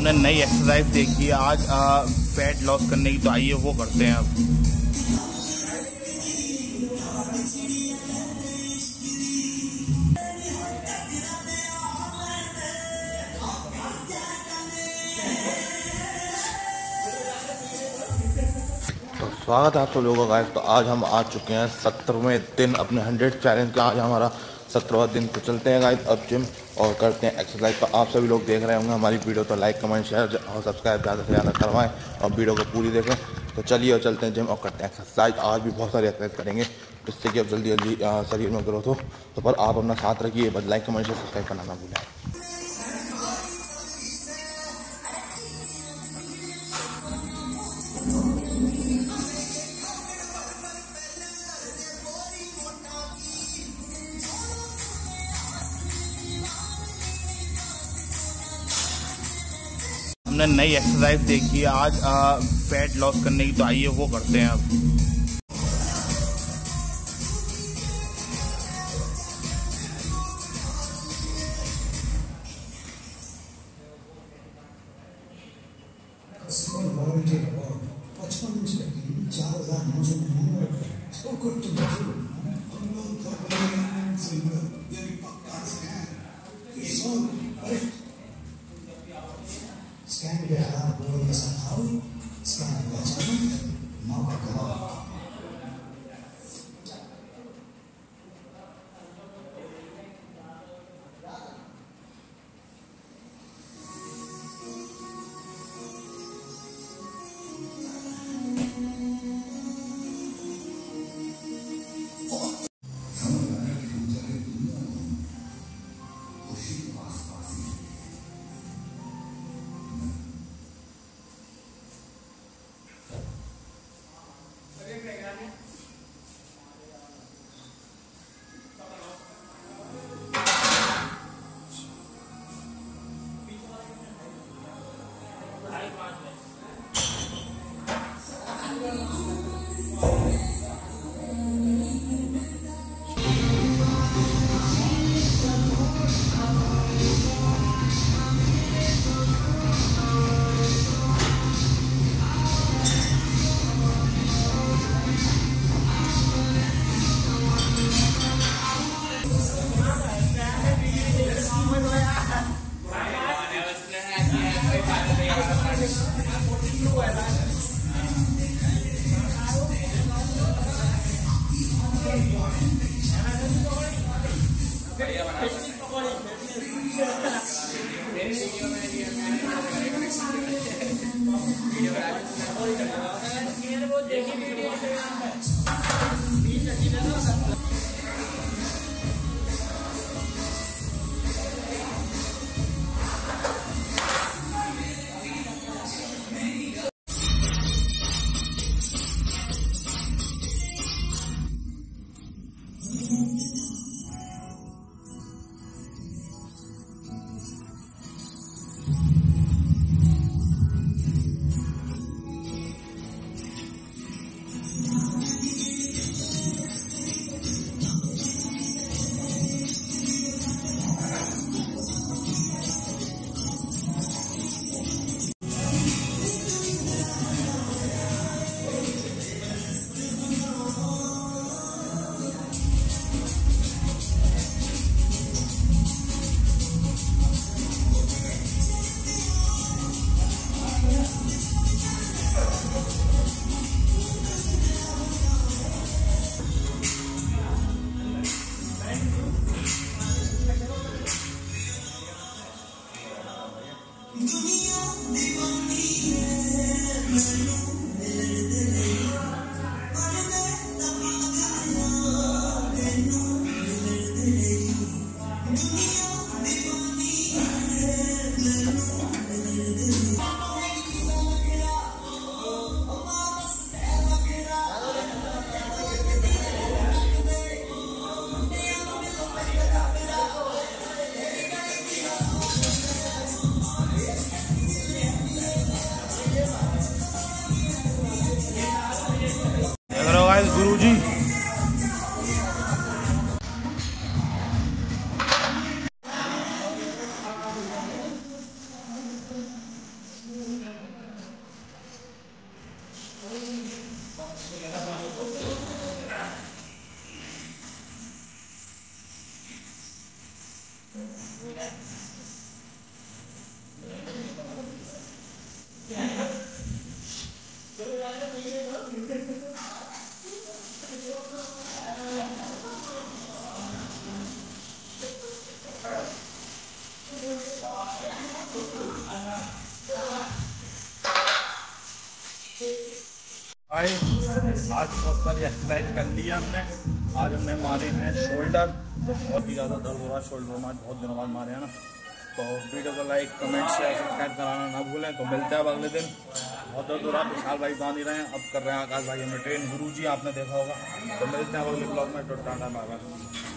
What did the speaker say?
हमने नई एक्सरसाइज देखी है आज, फैट लॉस करने की, तो आइए वो करते हैं अब। तो स्वागत है आप सब लोगों का गाइस। तो आज हम आ चुके हैं 17वें दिन अपने 100 चैलेंज का। आज हमारा 17वां दिन। तो चलते हैं गाइस अब जिम और करते हैं एक्सरसाइज। तो आप सभी लोग देख रहे होंगे हमारी वीडियो, तो लाइक कमेंट शेयर और सब्सक्राइब ज़्यादा से ज़्यादा करवाएं और वीडियो को पूरी देखें। तो चलिए और चलते हैं जिम और करते हैं एक्सरसाइज। आज भी बहुत सारी एक्सरसाइज करेंगे जिससे कि अब जल्दी जल्दी शरीर में ग्रोथ हो। तो पर आप अपना साथ रखिए, बस लाइक कमेंट शेयर सब्सक्राइब करना ना भूलें। हमने नई एक्सरसाइज देखी है आज, फैट लॉस करने की, तो आइए वो करते हैं अब। Scan the alarm board is out. Scan the channel. Now go. आज बहुत सारी एक्सरसाइज कर ली है हमने। आज हमने मारे हैं शोल्डर, तो बहुत ही ज़्यादा दर्द हो रहा है शोल्डर में, बहुत दिनों बाद मारे हैं ना। तो वीडियो को लाइक कमेंट शेयर सब्सक्राइब कराना ना भूलें। तो मिलते हैं अब अगले दिन। बहुत दर्द हो रहा है, विशाल भाई बांध ही रहे हैं, अब कर रहे हैं आकाश भाई हमें ट्रेन, गुरुजी आपने देखा होगा। तो मिलते हैं अगले ब्लॉग में। तो टाटा बाय बाय।